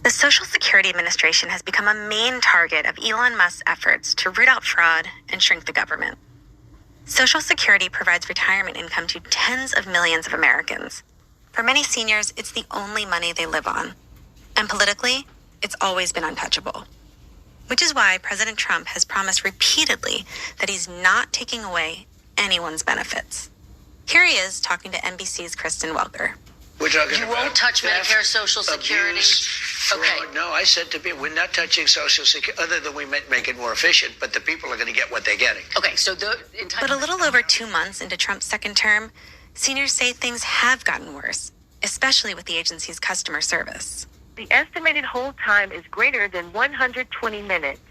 The Social Security Administration has become a main target of Elon Musk's efforts to root out fraud and shrink the government. Social Security provides retirement income to tens of millions of Americans. For many seniors, it's the only money they live on. And politically, it's always been untouchable. Which is why President Trump has promised repeatedly that he's not taking away anyone's benefits. Here he is talking to NBC's Kristen Welker. We're talking You about won't touch theft, Medicare, Social Security. Abuse, fraud. Okay. No, I said to people, we're not touching Social Security, other than we make it more efficient, but the people are going to get what they're getting. Okay, so the But a little over 2 months into Trump's second term, seniors say things have gotten worse, especially with the agency's customer service. The estimated hold time is greater than 120 minutes.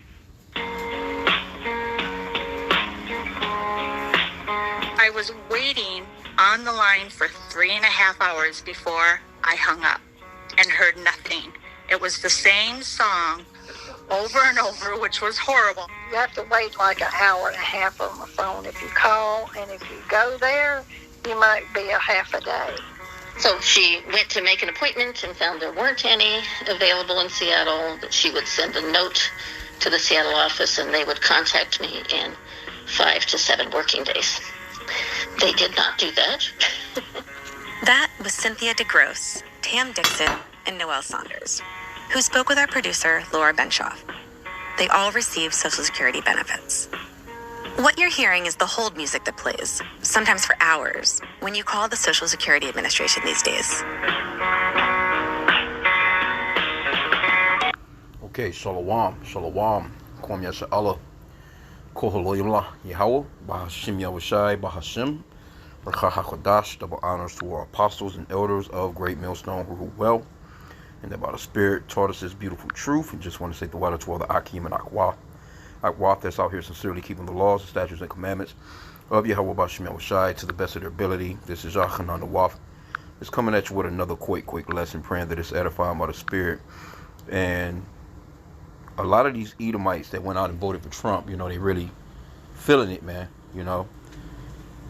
I was waiting on the line for 3.5 hours before I hung up and heard nothing. It was the same song over and over, which was horrible. You have to wait like an hour and a half on the phone if you call, and if you go there, you might be a half a day. So she went to make an appointment and found there weren't any available in Seattle, that she would send a note to the Seattle office and they would contact me in 5 to 7 working days. They did not do that. That was Cynthia DeGrosse, Tam Dixon, and Noelle Saunders, who spoke with our producer, Laura Benshoff. They all received Social Security benefits. What you're hearing is the hold music that plays, sometimes for hours, when you call the Social Security Administration these days. Okay, Shalom, Shalom, Kwam Yasha Allah, Koholoyimla, Yahweh, Bahashim Yahushai, Bahashim, Rakha HaKodash, double honors to our apostles and elders of Great Millstone who rule well, and that by the Spirit taught us this beautiful truth, and just want to say the water to all the H.I.M and Akwaf that's out here sincerely keeping the laws, the statutes, and commandments of Yahweh Bahashim Yahushai to the best of their ability. This is Yachanan the Waf. It's coming at you with another quick lesson, praying that it's edifying by the Spirit. And a lot of these Edomites that went out and voted for Trump, they really feeling it, man,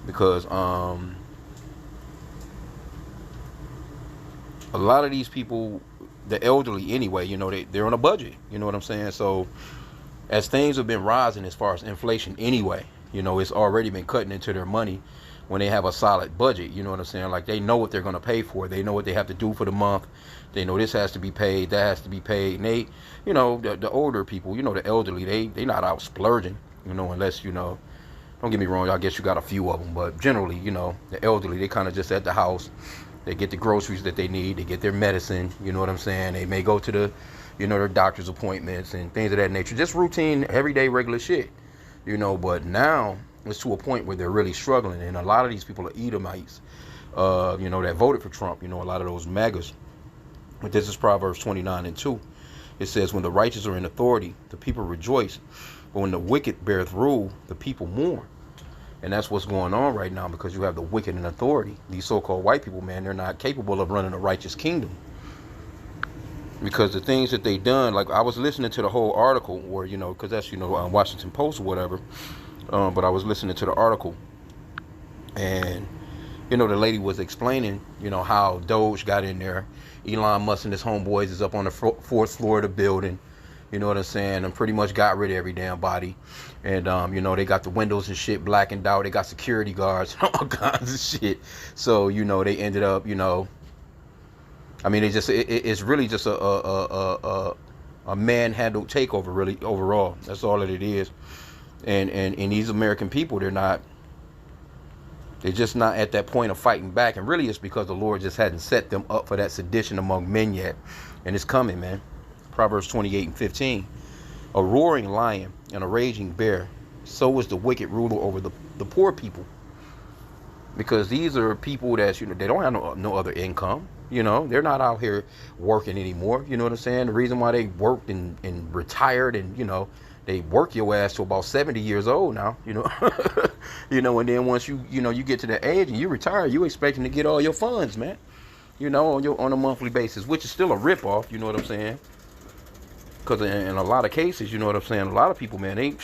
because a lot of these people, the elderly anyway, they're on a budget, you know what I'm saying? So as things have been rising as far as inflation anyway, it's already been cutting into their money when they have a solid budget, you know what I'm saying? Like, they know what they're going to pay for. They know what they have to do for the month. They know this has to be paid, that has to be paid. And they, the older people, the elderly, they not out splurging, unless, don't get me wrong, I guess you got a few of them. But generally, the elderly, they kind of just at the house. They get the groceries that they need. They get their medicine, you know what I'm saying? They may go to the, their doctor's appointments and things of that nature. Just routine, everyday, regular shit, But now it's to a point where they're really struggling. And a lot of these people are Edomites, that voted for Trump, a lot of those MAGAs. But this is Proverbs 29:2. It says, when the righteous are in authority, the people rejoice. But when the wicked beareth rule, the people mourn. And that's what's going on right now, because you have the wicked in authority. These so-called white people, man, they're not capable of running a righteous kingdom. Because the things that they done, like I was listening to the whole article, or, because that's, Washington Post or whatever. But I was listening to the article. And, the lady was explaining, how Doge got in there. Elon Musk and his homeboys is up on the 4th floor of the building. You know what I'm saying? And pretty much got rid of every damn body. And, they got the windows and shit blackened out. They got security guards, all kinds of shit. So, they ended up, it's really just a manhandled takeover, really, overall. That's all that it is. And these American people, they're just not at that point of fighting back. And really it's because the Lord just hadn't set them up for that sedition among men yet. And it's coming, man. Proverbs 28:15. A roaring lion and a raging bear, so is the wicked ruler over the poor people. Because these are people that, they don't have no other income. They're not out here working anymore. You know what I'm saying? The reason why they worked and retired and, they work your ass to about 70 years old now, and then once you get to the age and you retire, you expecting to get all your funds, man, on a monthly basis, which is still a ripoff, you know what I'm saying? Because in a lot of cases, you know what I'm saying, a lot of people, man,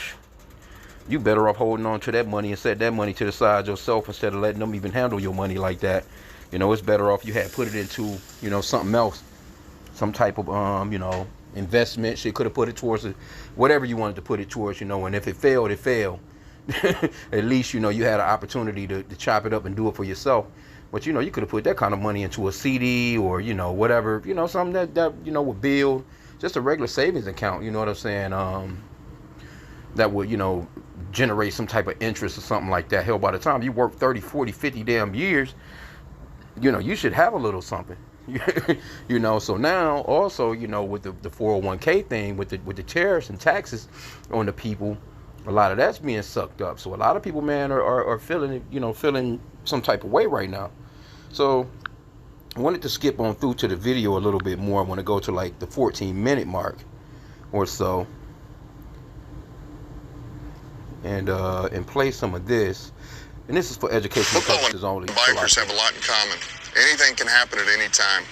you better off holding on to that money and set that money to the side yourself instead of letting them even handle your money like that. It's better off you had put it into, something else. some type of investment. She could have put it towards whatever you wanted to put it towards, and if it failed, it failed. At least you had an opportunity to chop it up and do it for yourself. But you could have put that kind of money into a CD or whatever, something that would build just a regular savings account. You know what I'm saying? That would generate some type of interest or something like that. Hell, by the time you work 30, 40, 50 damn years, you should have a little something. So now also with the 401k thing, with the tariffs and taxes on the people, a lot of that's being sucked up. So a lot of people, man, are feeling feeling some type of way right now. So I wanted to skip on through to the video a little bit more. I want to go to like the 14-minute mark or so, and play some of this. And this is for educational purposes only. Bikers have a lot in common. Anything can happen at any time.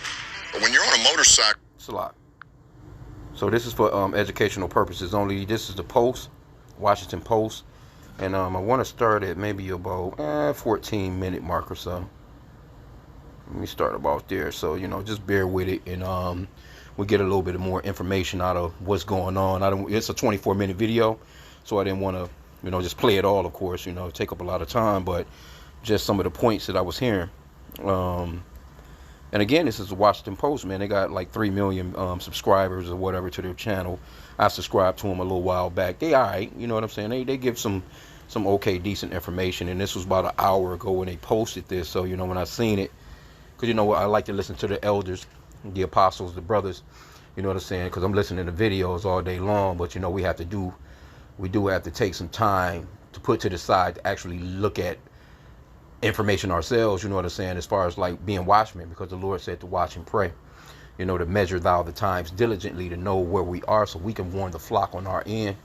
But when you're on a motorcycle... It's a lot. So this is for educational purposes only. This is the Post, Washington Post. And I want to start at maybe about 14-minute mark or so. Let me start about there. So, just bear with it. And we'll get a little bit more information out of what's going on. It's a 24-minute video. So I didn't want to, just play it all, of course. Take up a lot of time. But just some of the points that I was hearing. And again, this is the Washington Post, man. They got like 3 million subscribers or whatever to their channel. I subscribed to them a little while back. They all right, you know what I'm saying? They give some okay, decent information. And this was about an hour ago when they posted this. So, when I seen it, because, I like to listen to the elders, the apostles, the brothers, you know what I'm saying? Because I'm listening to videos all day long. But, we do have to take some time to put to the side to actually look at information ourselves, you know what I'm saying, as far as like being watchmen, because the Lord said to watch and pray, to measure thou the times diligently, to know where we are so we can warn the flock on our end,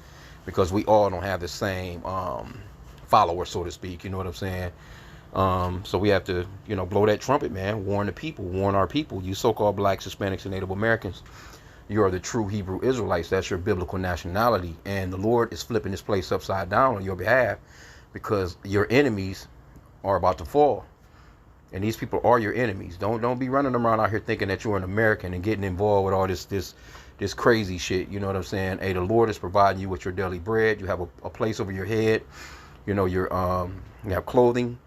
because we all don't have the same follower, so to speak, you know what I'm saying. So we have to, blow that trumpet, man, warn the people, warn our people, you so-called blacks, Hispanics, and Native Americans. You are the true Hebrew Israelites. That's your biblical nationality. And the Lord is flipping this place upside down on your behalf, because your enemies are about to fall, and these people are your enemies. Don't be running around out here thinking that you're an American and getting involved with all this crazy shit. You know what I'm saying? Hey, the Lord is providing you with your daily bread. You have a place over your head. You have clothing.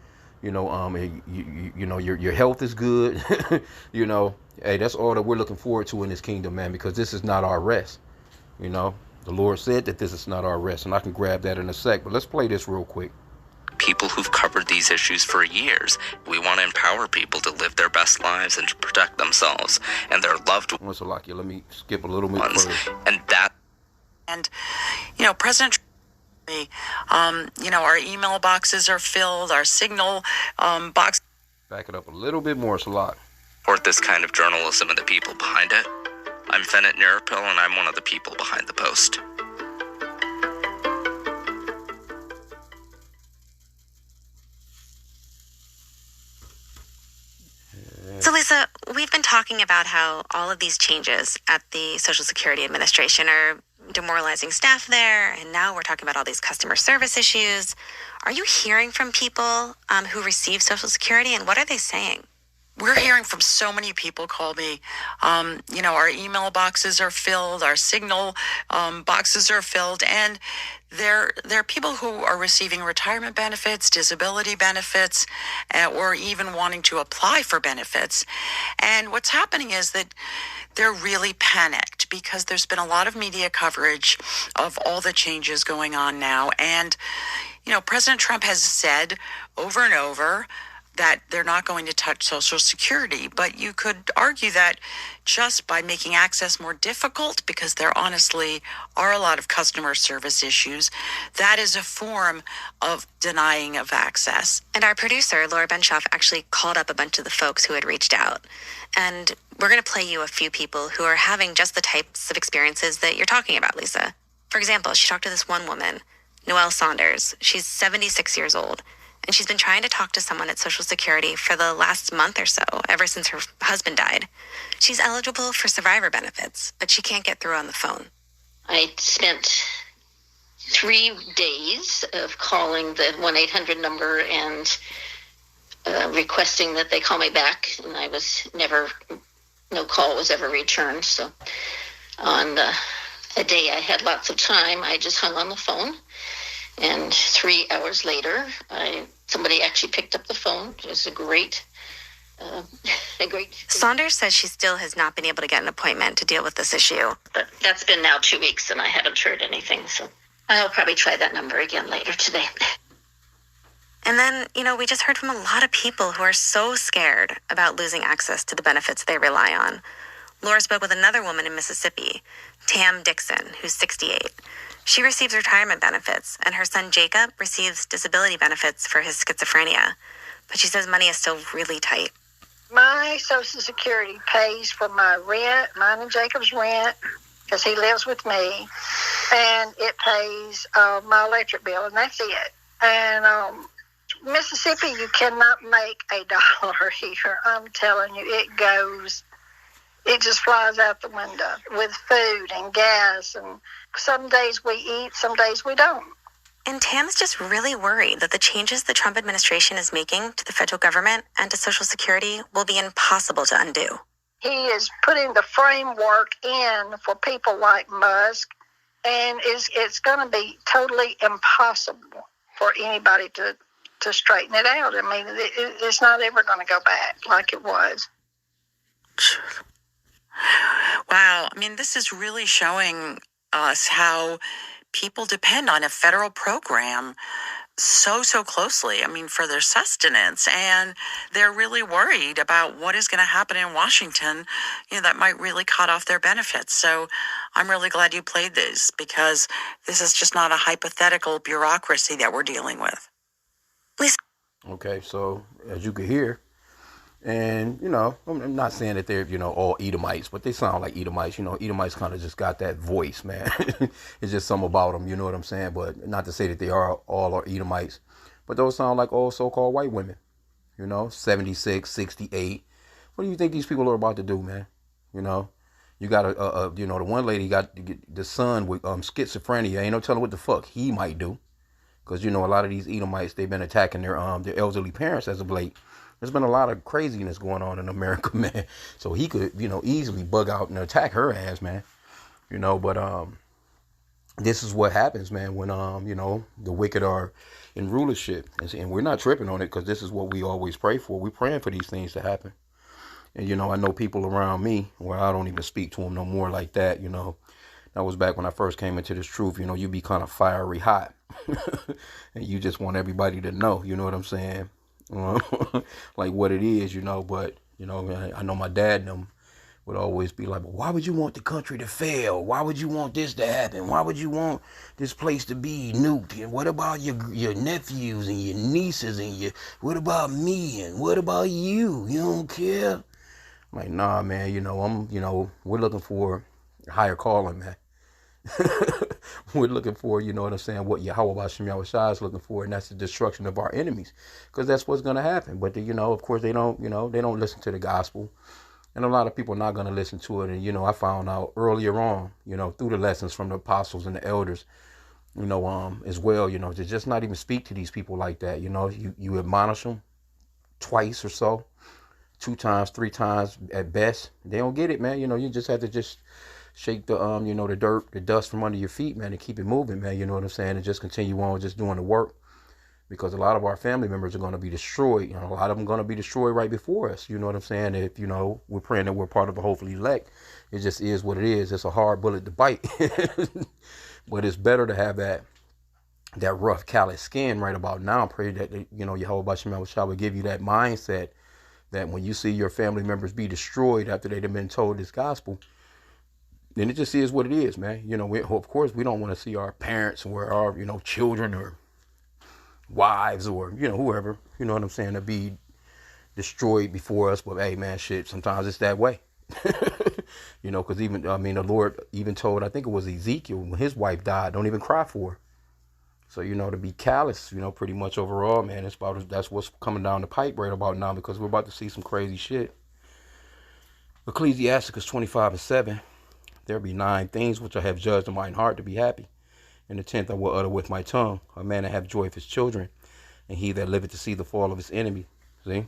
Your health is good. Hey, that's all that we're looking forward to in this kingdom, man, because this is not our rest. The Lord said that this is not our rest, and I can grab that in a sec. But let's play this real quick. People who've covered these issues for years. We want to empower people to live their best lives and to protect themselves and their loved ones. Let me skip a little bit further. And President our email boxes are filled, our signal box. Back it up a little bit more, Salak. Support this kind of journalism and the people behind it. I'm Fennett Nirapil, and I'm one of the people behind the Post. So, Lisa, we've been talking about how all of these changes at the Social Security Administration are demoralizing staff there, and now we're talking about all these customer service issues. Are you hearing from people who receive Social Security, and what are they saying? We're hearing from so many people call me. Our email boxes are filled, our signal boxes are filled, and there are people who are receiving retirement benefits, disability benefits, or even wanting to apply for benefits. And what's happening is that they're really panicked because there's been a lot of media coverage of all the changes going on now. And, President Trump has said over and over that they're not going to touch Social Security. But you could argue that just by making access more difficult, because there honestly are a lot of customer service issues, that is a form of denying of access. And our producer, Laura Benshoff, actually called up a bunch of the folks who had reached out. And we're going to play you a few people who are having just the types of experiences that you're talking about, Lisa. For example, she talked to this one woman, Noelle Saunders. She's 76 years old. And she's been trying to talk to someone at Social Security for the last month or so, ever since her husband died. She's eligible for survivor benefits, but she can't get through on the phone. I spent 3 days of calling the 1-800 number and requesting that they call me back, and I was never no call was ever returned. So on a day I had lots of time, I just hung on the phone. And 3 hours later, somebody actually picked up the phone. It was a great. Saunders says she still has not been able to get an appointment to deal with this issue. But that's been now 2 weeks, and I haven't heard anything. So I'll probably try that number again later today. And then, we just heard from a lot of people who are so scared about losing access to the benefits they rely on. Laura spoke with another woman in Mississippi, Tam Dixon, who's 68. She receives retirement benefits, and her son Jacob receives disability benefits for his schizophrenia. But she says money is still really tight. My Social Security pays for my rent, mine and Jacob's rent, because he lives with me, and it pays my electric bill, and that's it. And Mississippi, you cannot make $1 here. I'm telling you, it just flies out the window with food and gas, and some days we eat, some days we don't. And Tam's just really worried that the changes the Trump administration is making to the federal government and to Social Security will be impossible to undo. He is putting the framework in for people like Musk, and it's going to be totally impossible for anybody to straighten it out. I mean, it's not ever going to go back like it was. Wow. I mean, this is really showing us how people depend on a federal program so closely, for their sustenance. And they're really worried about what is going to happen in Washington, that might really cut off their benefits. So I'm really glad you played this, because this is just not a hypothetical bureaucracy that we're dealing with. Okay, so as you could hear, and, I'm not saying that they're, all Edomites, but they sound like Edomites. Edomites kind of just got that voice, man. It's just something about them, you know what I'm saying? But not to say that they are all are Edomites, but those sound like all so-called white women, 76, 68. What do you think these people are about to do, man? You got the one lady got the son with schizophrenia. Ain't no telling what the fuck he might do. Because, a lot of these Edomites, they've been attacking their elderly parents as of late. There's been a lot of craziness going on in America, man. So he could, easily bug out and attack her ass, man. But this is what happens, man, when, the wicked are in rulership. And we're not tripping on it, because this is what we always pray for. We're praying for these things to happen. And, I know people around me where I don't even speak to them no more like that, That was back when I first came into this truth. You be kind of fiery hot. And you just want everybody to know, you know what I'm saying? Like what it is, But, I know my dad and them would always be like, well, why would you want the country to fail? Why would you want this to happen? Why would you want this place to be nuked? And what about your nephews and your nieces and what about me? And what about you? You don't care? I'm like, nah, man, we're looking for a higher calling, man. We're looking for, you know what I'm saying, what Yahweh Hashem Yahushua is looking for, and that's the destruction of our enemies, because that's what's going to happen. But, of course, they don't listen to the gospel, and a lot of people are not going to listen to it. And, I found out earlier on, through the lessons from the apostles and the elders, as well, to just not even speak to these people like that. You admonish them twice or so, 2 times, 3 times at best. They don't get it, man. You just have to just shake the the dirt, the dust from under your feet, man, and keep it moving, man. You know what I'm saying? And just continue on just doing the work, because a lot of our family members are going to be destroyed. A lot of them going to be destroyed right before us. You know what I'm saying? If we're praying that we're part of the hopefully elect, it just is what it is. It's a hard bullet to bite, but it's better to have that rough, callous skin right about now. Pray that Yahweh Bashem Shah will give you that mindset that when you see your family members be destroyed after they've been told this gospel, then it just is what it is, man. Of course, we don't want to see our parents or our, children or wives or, whoever, you know what I'm saying, to be destroyed before us. But, hey, man, shit, sometimes it's that way. Because even, the Lord even told, I think it was Ezekiel, when his wife died, don't even cry for her. So, to be callous, pretty much overall, man, that's what's coming down the pipe right about now, because we're about to see some crazy shit. Ecclesiasticus 25:7. There be 9 things which I have judged in mine heart to be happy. And the 10th I will utter with my tongue. A man that have joy of his children, and he that liveth to see the fall of his enemy. See?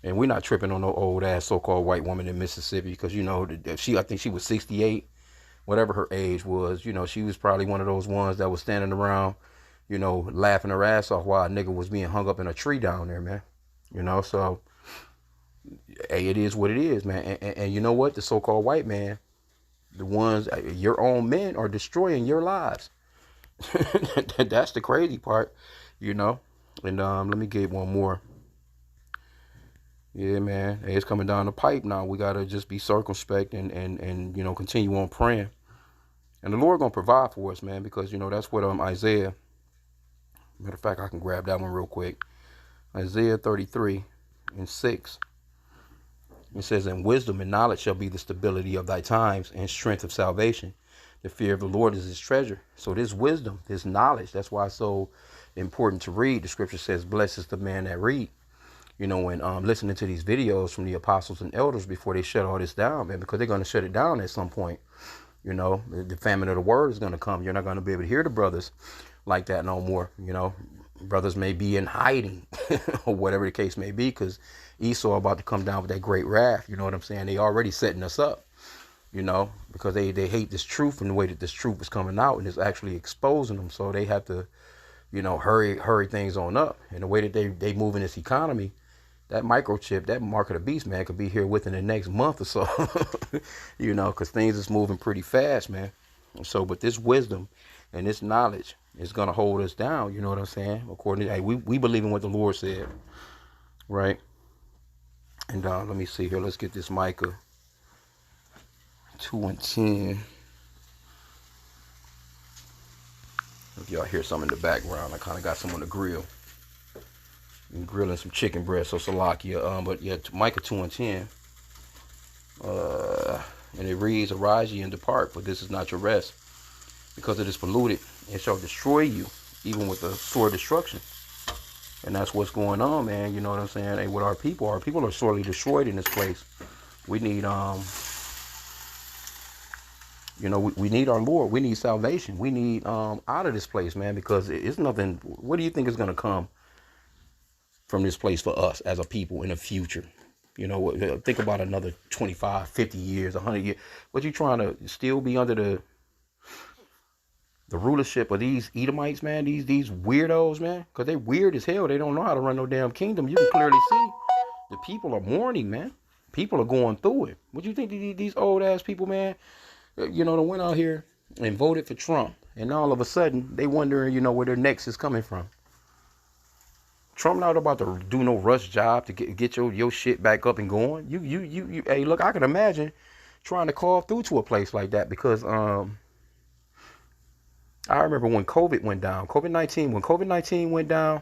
And we're not tripping on no old ass so-called white woman in Mississippi, because, you know, I think she was 68, whatever her age was. You know, she was probably one of those ones that was standing around, you know, laughing her ass off while a nigga was being hung up in a tree down there, man. You know, so, hey, it is what it is, man. And you know what? The so-called white man, the ones, your own men, are destroying your lives. That's the crazy part, you know. And let me get one more. Yeah, man. Hey, it's coming down the pipe now. We gotta just be circumspect and you know, continue on praying. And the Lord gonna provide for us, man, because, you know, that's what Isaiah. Matter of fact, I can grab that one real quick. Isaiah 33:6. It says, "And wisdom and knowledge shall be the stability of thy times, and strength of salvation. The fear of the Lord is his treasure." So this wisdom, this knowledge, that's why it's so important to read. The scripture says, "Blessed is the man that read." You know, and listening to these videos from the apostles and elders before they shut all this down, man, because they're going to shut it down at some point. You know, the famine of the word is going to come. You're not going to be able to hear the brothers like that no more. You know, brothers may be in hiding or whatever the case may be, because Esau about to come down with that great wrath. You know what I'm saying? They already setting us up, you know, because they hate this truth and the way that this truth is coming out and it's actually exposing them. So they have to, you know, hurry things on up. And the way that they move in this economy, that microchip, that mark of the beast, man, could be here within the next month or so, you know, because things is moving pretty fast, man. So, but this wisdom and this knowledge is going to hold us down, you know what I'm saying? According to, hey, we believe in what the Lord said, right? And let me see here. Let's get this Micah 2:10. If y'all hear something in the background, I kind of got some on the grill. I'm grilling some chicken breast, so Salakia. But yeah, Micah 2:10. And it reads, "Arise ye and depart, for this is not your rest. Because it is polluted, it shall destroy you, even with the sword destruction." And that's what's going on, man. You know what I'm saying? Hey, with our people are sorely destroyed in this place. We need, you know, we need our Lord. We need salvation. We need out of this place, man, because it's nothing. What do you think is going to come from this place for us as a people in the future? You know, think about another 25, 50 years, 100 years. What you trying to still be under the rulership of these Edomites, man? These weirdos, man, because they weird as hell. They don't know how to run no damn kingdom. You can clearly see the people are mourning, man. People are going through it. What you think these old ass people, man, you know, they went out here and voted for Trump, and all of a sudden they wondering, you know, where their next is coming from. Trump not about to do no rush job to get your shit back up and going. You hey, look, I can imagine trying to call through to a place like that, because I remember when COVID went down, when COVID-19 went down,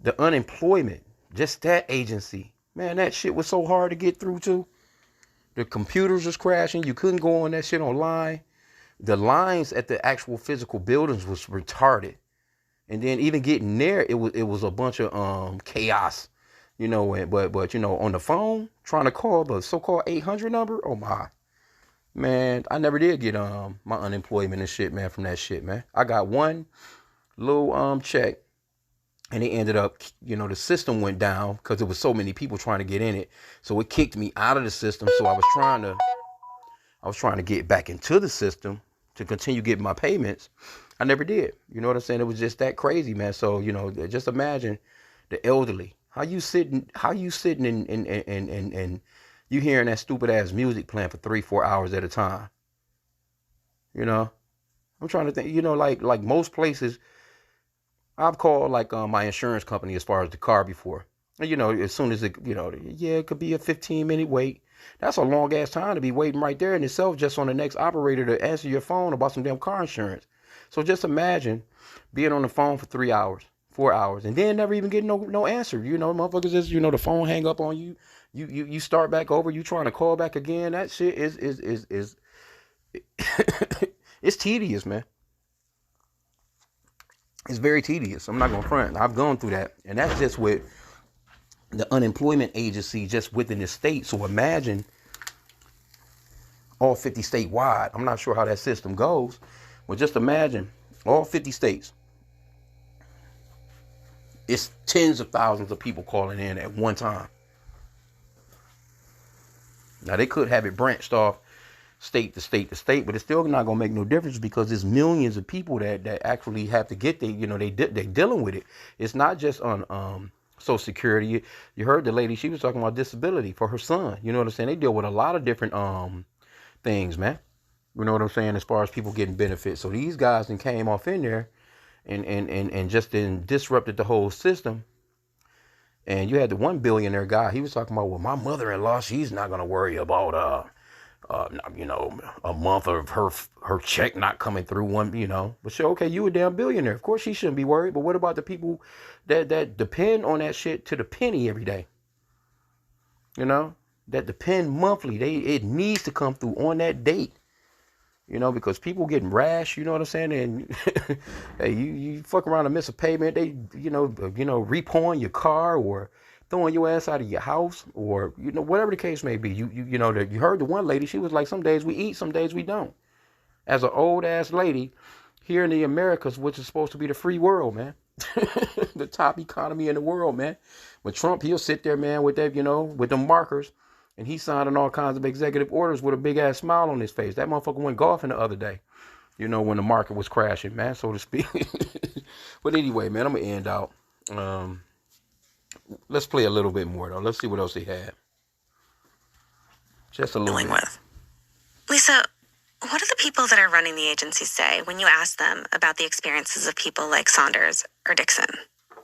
the unemployment, just that agency, man, that shit was so hard to get through to. The computers was crashing. You couldn't go on that shit online. The lines at the actual physical buildings was retarded. And then even getting there, it was a bunch of chaos, you know. But you know, on the phone, trying to call the so-called 800 number, oh my, man, I never did get my unemployment and shit, man, from that shit, man. I got one little check, and it ended up, you know, the system went down because there was so many people trying to get in it, so it kicked me out of the system. So I was trying to get back into the system to continue getting my payments. I never did. You know what I'm saying? It was just that crazy, man. So, you know, just imagine the elderly. How you sitting and you hearing that stupid ass music playing for 3-4 hours at a time. You know? I'm trying to think, you know, like most places, I've called like my insurance company as far as the car before. And, you know, as soon as it, you know, yeah, it could be a 15-minute wait. That's a long ass time to be waiting right there in itself, just on the next operator to answer your phone about some damn car insurance. So just imagine being on the phone for 3 hours, 4 hours, and then never even getting no answer. You know, motherfuckers just, you know, the phone hang up on you. You start back over. You trying to call back again. That shit is it's tedious, man. It's very tedious. I'm not gonna front. I've gone through that, and that's just with the unemployment agency just within the state. So imagine all 50 statewide. I'm not sure how that system goes. Well, just imagine all 50 states. It's tens of thousands of people calling in at one time. Now they could have it branched off state to state to state, but it's still not gonna make no difference because there's millions of people that actually have to get they dealing with it. It's not just on Social Security. You heard the lady, she was talking about disability for her son. You know what I'm saying? They deal with a lot of different things, man. You know what I'm saying? As far as people getting benefits. So these guys then came off in there and just then disrupted the whole system. And you had the one billionaire guy, he was talking about, well, my mother-in-law, she's not gonna worry about a month of her check not coming through but sure, okay, you a damn billionaire, of course she shouldn't be worried, but what about the people that depend on that shit to the penny every day, that depend monthly, it needs to come through on that date, because people getting rash, you know what I'm saying, and hey, you fuck around and miss a payment, they repoing your car or throwing your ass out of your house, or whatever the case may be. You heard the one lady, she was like, some days we eat, some days we don't. As an old ass lady here in the Americas, which is supposed to be the free world, man. The top economy in the world, man. When Trump, he'll sit there, man, with that, with the markers, and he's signing all kinds of executive orders with a big ass smile on his face. That motherfucker went golfing the other day, when the market was crashing, man, so to speak. But anyway, man, I'm gonna end out. Let's play a little bit more, though. Let's see what else they have. Just a little bit. With. Lisa, what do the people that are running the agency say when you ask them about the experiences of people like Saunders or Dixon?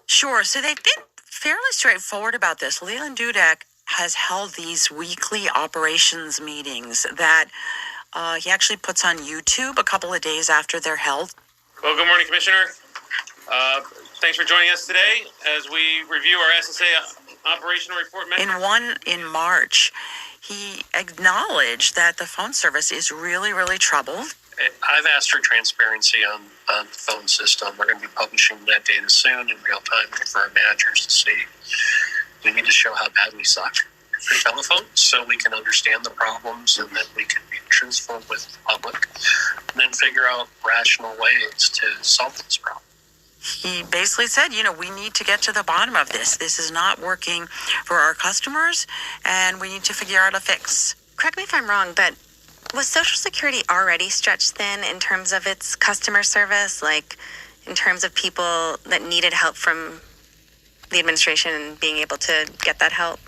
Sure. So they've been fairly straightforward about this. Leland Dudek has held these weekly operations meetings that he actually puts on YouTube a couple of days after they're held. Well, good morning, Commissioner. Thanks for joining us today as we review our SSA operational report. In March, he acknowledged that the phone service is really, really troubled. I've asked for transparency on the phone system. We're going to be publishing that data soon in real time for our managers to see. We need to show how bad we suck for telephone so we can understand the problems and that we can be truthful with the public and then figure out rational ways to solve this problem. He basically said, we need to get to the bottom of this. This is not working for our customers, and we need to figure out a fix. Correct me if I'm wrong, but was Social Security already stretched thin in terms of its customer service, like in terms of people that needed help from the administration and being able to get that help?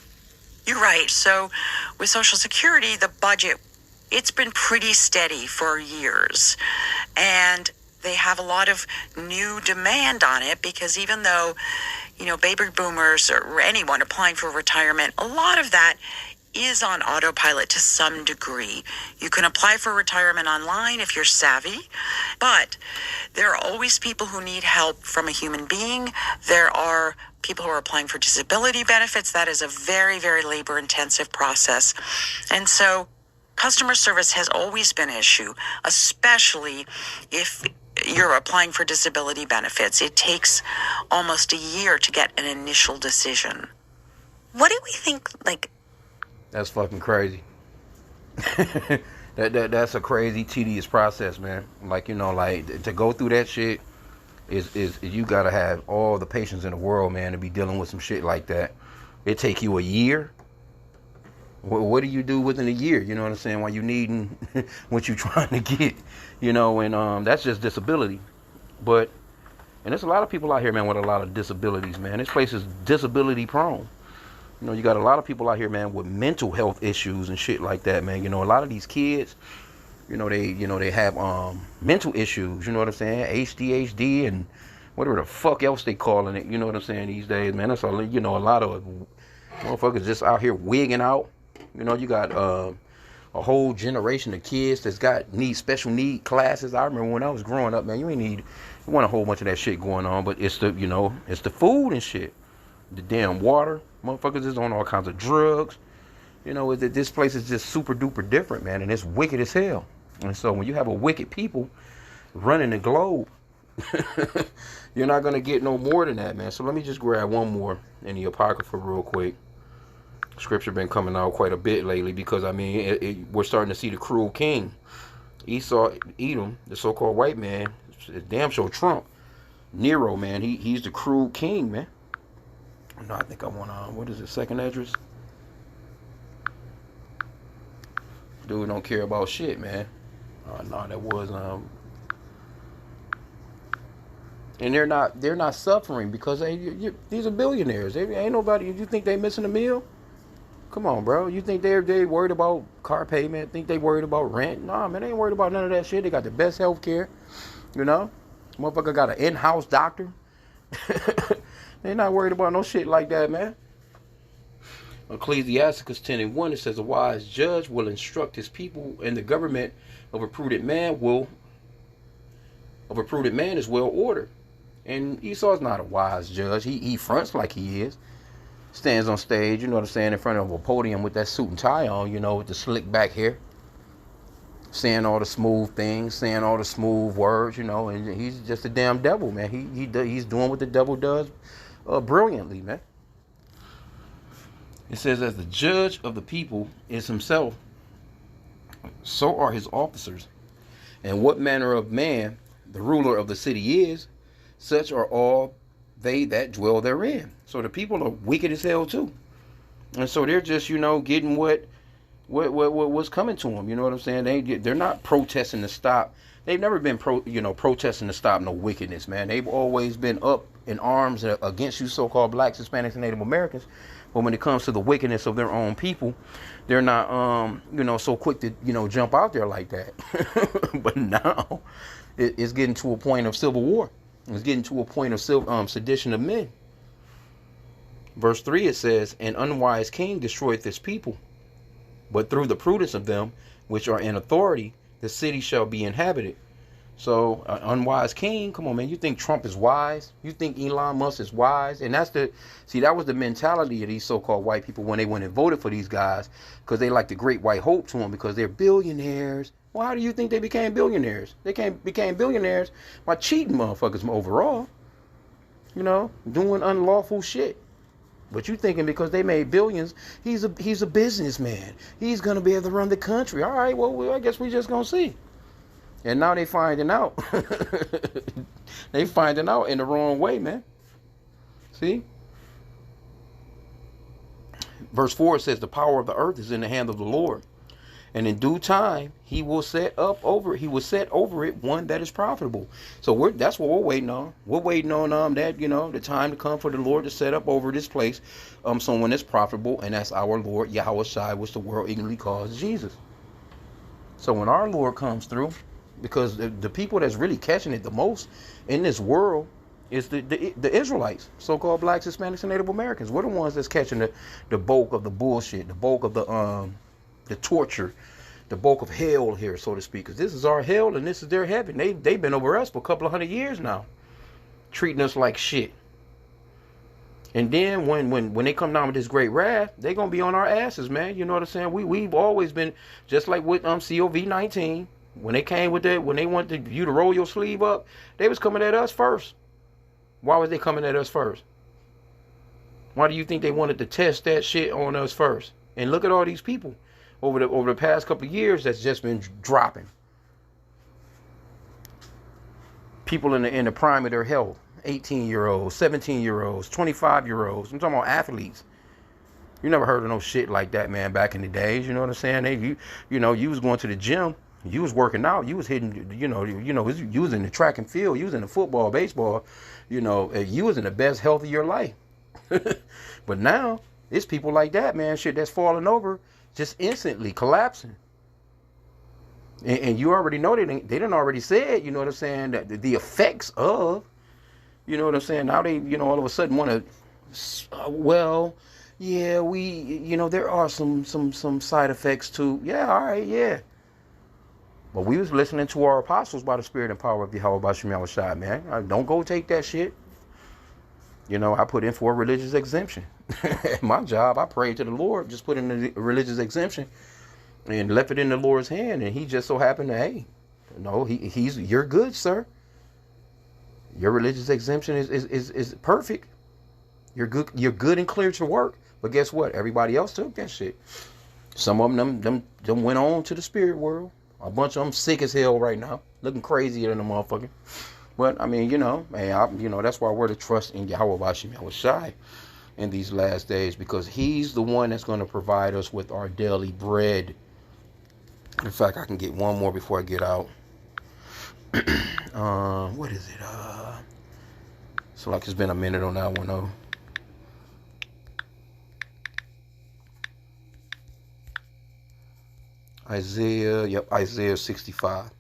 You're right. So with Social Security, the budget, it's been pretty steady for years. And they have a lot of new demand on it because even though, baby boomers or anyone applying for retirement, a lot of that is on autopilot to some degree. You can apply for retirement online if you're savvy, but there are always people who need help from a human being. There are people who are applying for disability benefits. That is a very, very labor-intensive process. And so customer service has always been an issue, especially if you're applying for disability benefits. It takes almost a year to get an initial decision. What do we think, That's fucking crazy. That's a crazy, tedious process, man. To go through that shit is you gotta have all the patience in the world, man, to be dealing with some shit like that. It take you a year. What do you do within a year? You know what I'm saying? While you needing what you trying to get, and that's just disability. And there's a lot of people out here, man, with a lot of disabilities, man. This place is disability prone. You got a lot of people out here, man, with mental health issues and shit like that, man. A lot of these kids, they have mental issues, you know what I'm saying? HDHD and whatever the fuck else they calling it, you know what I'm saying, these days, man. That's all, a lot of motherfuckers just out here wigging out. You got a whole generation of kids that's special need classes. I remember when I was growing up, man, you want a whole bunch of that shit going on, but it's the food and shit. The damn water. Motherfuckers is on all kinds of drugs. This place is just super duper different, man, and it's wicked as hell. And so when you have a wicked people running the globe, you're not going to get no more than that, man. So let me just grab one more in the Apocrypha real quick. Scripture been coming out quite a bit lately because, we're starting to see the cruel king. Esau, Edom, the so-called white man, damn sure Trump. Nero, man, he's the cruel king, man. No, I think I want what is it, second address? Dude don't care about shit, man. No, that was and they're not suffering because these are billionaires. They ain't nobody. You think they missing a meal? Come on, bro. You think they worried about car payment? Think they worried about rent? Nah, man, they ain't worried about none of that shit. They got the best health care. You know, motherfucker got an in-house doctor. They not worried about no shit like that, man. Ecclesiasticus 10:1, it says, a wise judge will instruct his people, and the government of a prudent man is well ordered. And Esau's not a wise judge. He fronts like he is. Stands on stage, you know what I'm saying, in front of a podium with that suit and tie on, you know, with the slick back hair. Saying all the smooth things, saying all the smooth words, you know, and he's just a damn devil, man. He's doing what the devil does brilliantly, man. It says, as the judge of the people is himself, so are his officers. And what manner of man the ruler of the city is, such are all they that dwell therein. So the people are wicked as hell too. And so they're just, you know, getting what's coming to them. You know what I'm saying? They're not protesting to stop. They've never been protesting to stop no wickedness, man. They've always been up in arms against you so-called blacks, Hispanics, and Native Americans. But when it comes to the wickedness of their own people, they're not, so quick to, jump out there like that. But now it's getting to a point of civil war. It's getting to a point of sedition of men. Verse 3, it says, an unwise king destroyeth this people, but through the prudence of them which are in authority, the city shall be inhabited. So, an unwise king, come on, man. You think Trump is wise? You think Elon Musk is wise? And that was the mentality of these so-called white people when they went and voted for these guys, because they like the great white hope to them because they're billionaires. Well, how do you think they became billionaires? They became billionaires by cheating motherfuckers overall, doing unlawful shit. But you thinking because they made billions, he's a businessman. He's going to be able to run the country. All right, well, I guess we just going to see. And now they finding out. They finding out in the wrong way, man. See? Verse 4 says, the power of the earth is in the hand of the Lord. And in due time, he will set over it one that is profitable. So that's what we're waiting on. We're waiting on that, the time to come for the Lord to set up over this place someone that's profitable, and that's our Lord, Yahweh Shai, which the world ignorantly calls Jesus. So when our Lord comes through, because the people that's really catching it the most in this world is the Israelites, so-called blacks, Hispanics, and Native Americans. We're the ones that's catching the bulk of the bullshit, the bulk of the torture, the bulk of hell here, so to speak. Because this is our hell and this is their heaven. They've been over us for a couple of 100 years now, treating us like shit. And then when they come down with this great wrath, they're gonna be on our asses, man. You know what I'm saying? We've always been just like with COVID-19. When they came with that, when they wanted you to roll your sleeve up, they was coming at us first. Why was they coming at us first? Why do you think they wanted to test that shit on us first? And look at all these people over the past couple of years that's just been dropping. People in the prime of their health, 18-year-olds, 17-year-olds, 25-year-olds. I'm talking about athletes. You never heard of no shit like that, man, back in the days. You know what I'm saying? You was going to the gym. You was working out. You was hitting, you was in the track and field. You was in the football, baseball. You was in the best health of your life. But now, it's people like that, man, shit that's falling over, just instantly collapsing. And you already know they done already said, you know what I'm saying, that the effects of, you know what I'm saying, now they, all of a sudden want to, there are some side effects too. Yeah, all right, yeah. But we was listening to our apostles by the spirit and power of Yahweh Bashim Yahushua, man. Don't go take that shit. I put in for a religious exemption. My job, I prayed to the Lord, just put in a religious exemption and left it in the Lord's hand. And he just so happened to, you're good, sir. Your religious exemption is perfect. You're good and clear to work. But guess what? Everybody else took that shit. Some of them went on to the spirit world. A bunch of them sick as hell right now, looking crazier than a motherfucker. But I mean, that's why we're to trust in Yahweh Bashim Yahushai in these last days, because he's the one that's going to provide us with our daily bread. In fact, I can get one more before I get out. What is it? So like it's been a minute on that one though. Isaiah 65. You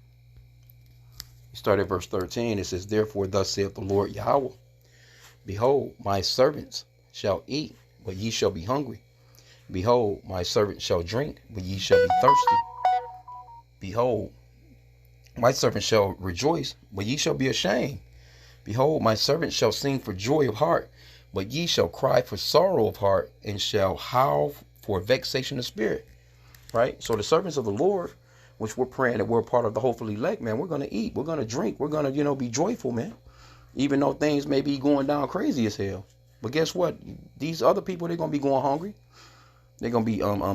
start at verse 13. It says, therefore thus saith the Lord Yahweh, behold, my servants shall eat, but ye shall be hungry. Behold, my servants shall drink, but ye shall be thirsty. Behold, my servants shall rejoice, but ye shall be ashamed. Behold, my servants shall sing for joy of heart, but ye shall cry for sorrow of heart, and shall howl for vexation of spirit. Right? So the servants of the Lord, which we're praying that we're a part of the hopeful elect, man, we're going to eat, we're going to drink, we're going to, be joyful, man. Even though things may be going down crazy as hell. But guess what? These other people, they're going to be going hungry. They're going to be, out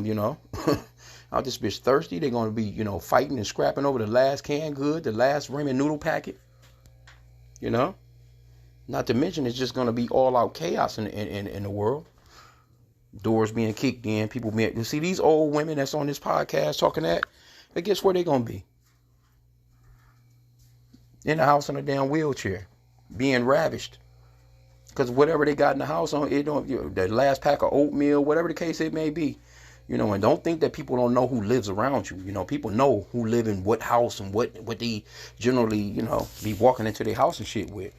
this bitch thirsty. They're going to be, fighting and scrapping over the last canned good, the last ramen noodle packet. Not to mention it's just going to be all out chaos in the world. Doors being kicked in, people being, you see these old women that's on this podcast talking that, but guess where they gonna be? In the house in a damn wheelchair, being ravished. Because whatever they got in the house on it, don't the last pack of oatmeal, whatever the case it may be, and don't think that people don't know who lives around you. People know who live in what house and what they generally, be walking into their house and shit with.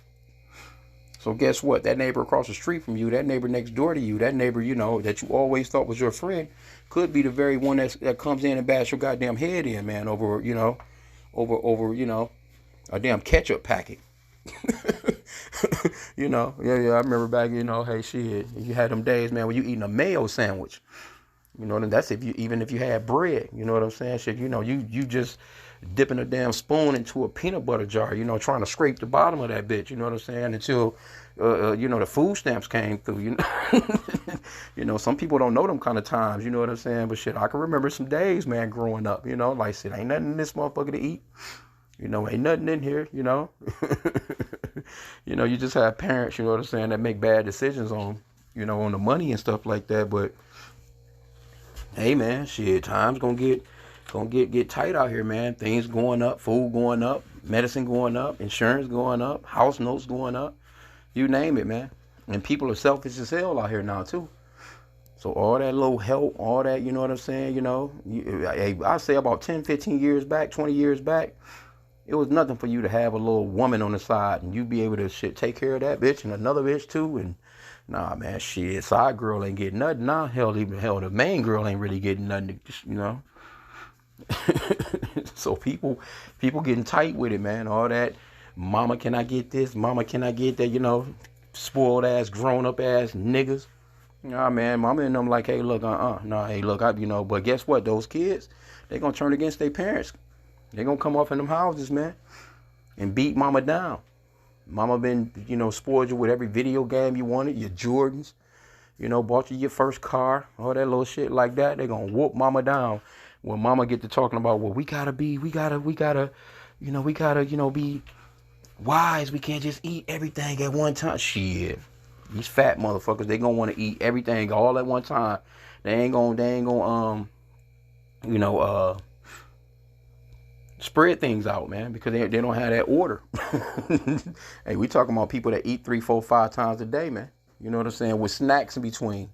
So guess what? That neighbor across the street from you, that neighbor next door to you, that neighbor, that you always thought was your friend, could be the very one that comes in and bashes your goddamn head in, man, over a damn ketchup packet. Yeah, I remember back, hey, shit, you had them days, man, when you eating a mayo sandwich. And that's if you had bread, you know what I'm saying? Shit, you just dipping a damn spoon into a peanut butter jar, trying to scrape the bottom of that bitch, you know what I'm saying? Until, the food stamps came through, some people don't know them kind of times, you know what I'm saying? But shit, I can remember some days, man, growing up, like shit, ain't nothing in this motherfucker to eat. Ain't nothing in here, you just have parents, you know what I'm saying, that make bad decisions on the money and stuff like that. But hey, man, shit, times gonna get tight out here, man. Things going up, food going up, medicine going up, insurance going up, house notes going up, you name it, man. And people are selfish as hell out here now too. So all that low help, all that, you know what I'm saying, I say about 10, 15 years back, 20 years back, it was nothing for you to have a little woman on the side and you be able to shit take care of that bitch and another bitch too. And nah, man, shit, side girl ain't getting nothing now. Hell, the main girl ain't really getting nothing, So people getting tight with it, man. All that, mama, can I get this? Mama, can I get that? Spoiled ass, grown up ass niggas. Nah, man, mama and them like, hey, look, hey, look, but guess what? Those kids, they gonna turn against their parents. They gonna come off in them houses, man, and beat mama down. Mama been, spoiled you with every video game you wanted, your Jordans, bought you your first car, all that little shit like that. They gonna whoop mama down when mama get to talking about, well, we gotta be wise. We can't just eat everything at one time. Shit, these fat motherfuckers, they gonna want to eat everything all at one time. They ain't gonna spread things out, man, because they don't have that order. Hey, we talking about people that eat 3, 4, 5 times a day, man. You know what I'm saying? With snacks in between.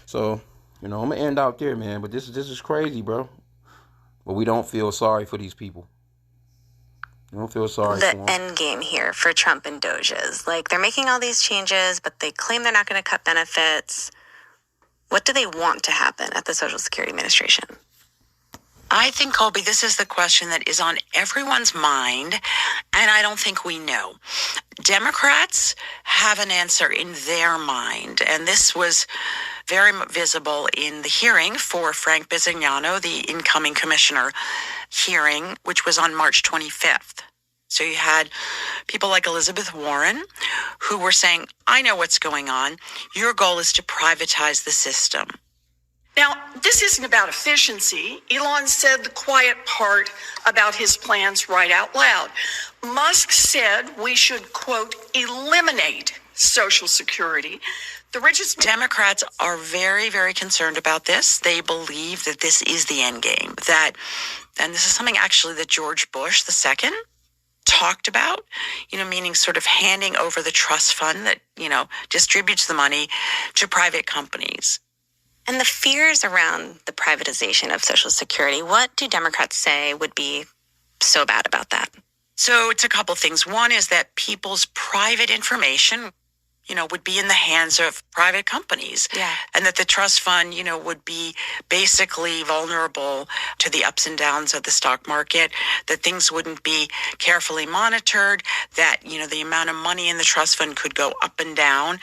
So, I'm gonna end out there, man. But this is crazy, bro. But we don't feel sorry for these people. We don't feel sorry for them. The end game here for Trump and Doges. Like, they're making all these changes, but they claim they're not going to cut benefits. What do they want to happen at the Social Security Administration? I think, Colby, this is the question that is on everyone's mind, and I don't think we know. Democrats have an answer in their mind, and this was very visible in the hearing for Frank Bisignano, the incoming commissioner hearing, which was on March 25th. So you had people like Elizabeth Warren who were saying, I know what's going on. Your goal is to privatize the system. Now, this isn't about efficiency. Elon said the quiet part about his plans right out loud. Musk said we should, quote, eliminate Social Security. The richest Democrats are very, very concerned about this. They believe that this is the end game. And this is something actually that George Bush II talked about, meaning sort of handing over the trust fund that, distributes the money to private companies. And the fears around the privatization of Social Security, what do Democrats say would be so bad about that? So it's a couple things. One is that people's private information, would be in the hands of private companies. Yeah. And that the trust fund, would be basically vulnerable to the ups and downs of the stock market, that things wouldn't be carefully monitored, that, the amount of money in the trust fund could go up and down.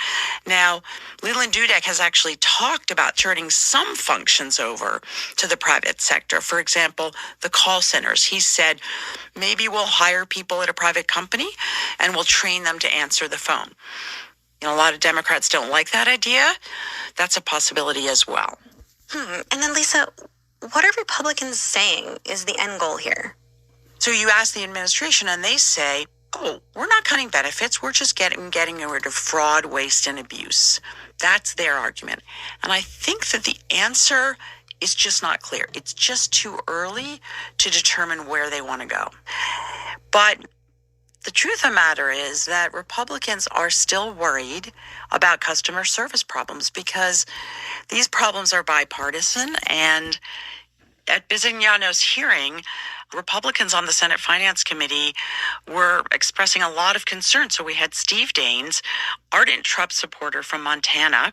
Now, Leland Dudek has actually talked about turning some functions over to the private sector. For example, the call centers. He said, maybe we'll hire people at a private company and we'll train them to answer the phone. A lot of Democrats don't like that idea. That's a possibility as well. And then, Lisa, what are Republicans saying is the end goal here? So you ask the administration and they say, we're not cutting benefits. We're just getting rid of fraud, waste, and abuse. That's their argument. And I think that the answer is just not clear. It's just too early to determine where they want to go. But the truth of the matter is that Republicans are still worried about customer service problems because these problems are bipartisan. And at Bisignano's hearing, Republicans on the Senate Finance Committee were expressing a lot of concern. So we had Steve Daines, ardent Trump supporter from Montana,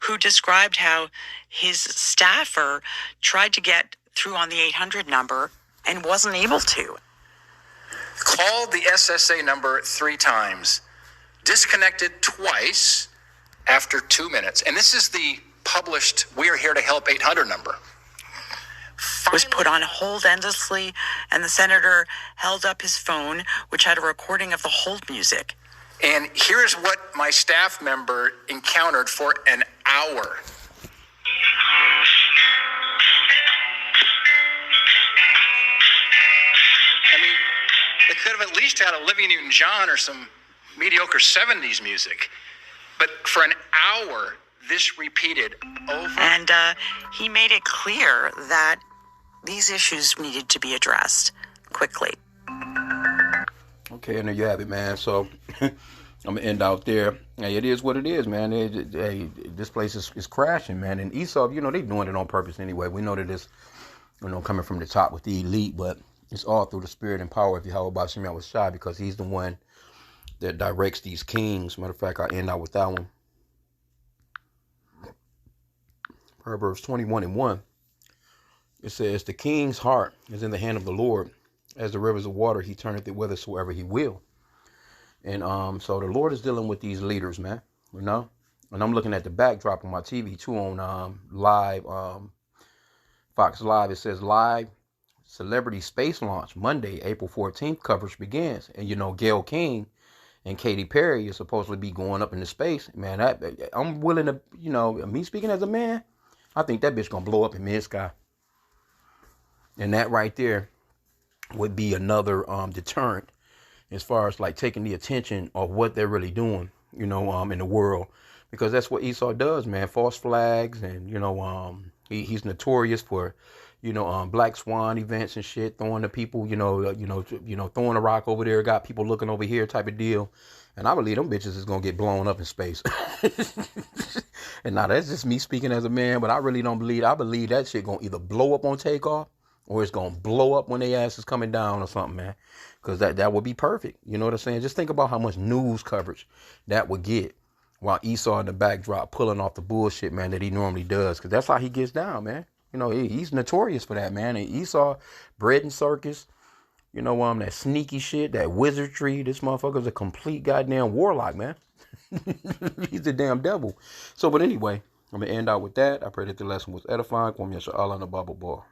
who described how his staffer tried to get through on the 800 number and wasn't able to. Called the SSA number 3 times, disconnected twice after 2 minutes. And this is the published We Are Here to Help 800 number. Was put on hold endlessly, and the senator held up his phone, which had a recording of the hold music. And here's what my staff member encountered for an hour. They could have at least had Olivia Newton-John or some mediocre 70s music. But for an hour, this repeated over. And he made it clear that these issues needed to be addressed quickly. Okay, and there you have it, man. So I'm going to end out there. Hey, it is what it is, man. This place is crashing, man. And Esau, they're doing it on purpose anyway. We know that it's, coming from the top with the elite, but it's all through the spirit and power of Yahweh Bashim Yahushua, because he's the one that directs these kings. Matter of fact, I'll end out with that one. Proverbs 21:1. It says, the king's heart is in the hand of the Lord. As the rivers of water, he turneth it whithersoever he will. And so the Lord is dealing with these leaders, man. And I'm looking at the backdrop on my TV too on live, Fox Live. It says live celebrity space launch Monday, April 14th. Coverage begins. And Gayle King and Katy Perry is supposed to be going up into space. Man, I'm willing to, me speaking as a man, I think that bitch gonna blow up in mid-sky. And that right there would be another deterrent as far as like taking the attention of what they're really doing, in the world. Because that's what Esau does, man. False flags, and he's notorious for Black Swan events and shit, throwing the people, throwing a rock over there, got people looking over here type of deal. And I believe them bitches is gonna get blown up in space. And now that's just me speaking as a man, but I really don't believe. I believe that shit gonna either blow up on takeoff or it's gonna blow up when they ass is coming down or something, man. Because that would be perfect. You know what I'm saying? Just think about how much news coverage that would get while Esau in the backdrop pulling off the bullshit, man, that he normally does. Because that's how he gets down, man. He's notorious for that, man. And Esau, bread and circus, that sneaky shit, that wizardry. This motherfucker's a complete goddamn warlock, man. He's the damn devil. So, but anyway, I'm going to end out with that. I pray that the lesson was edifying. Kwam Yasha Allah and the Bible Bar.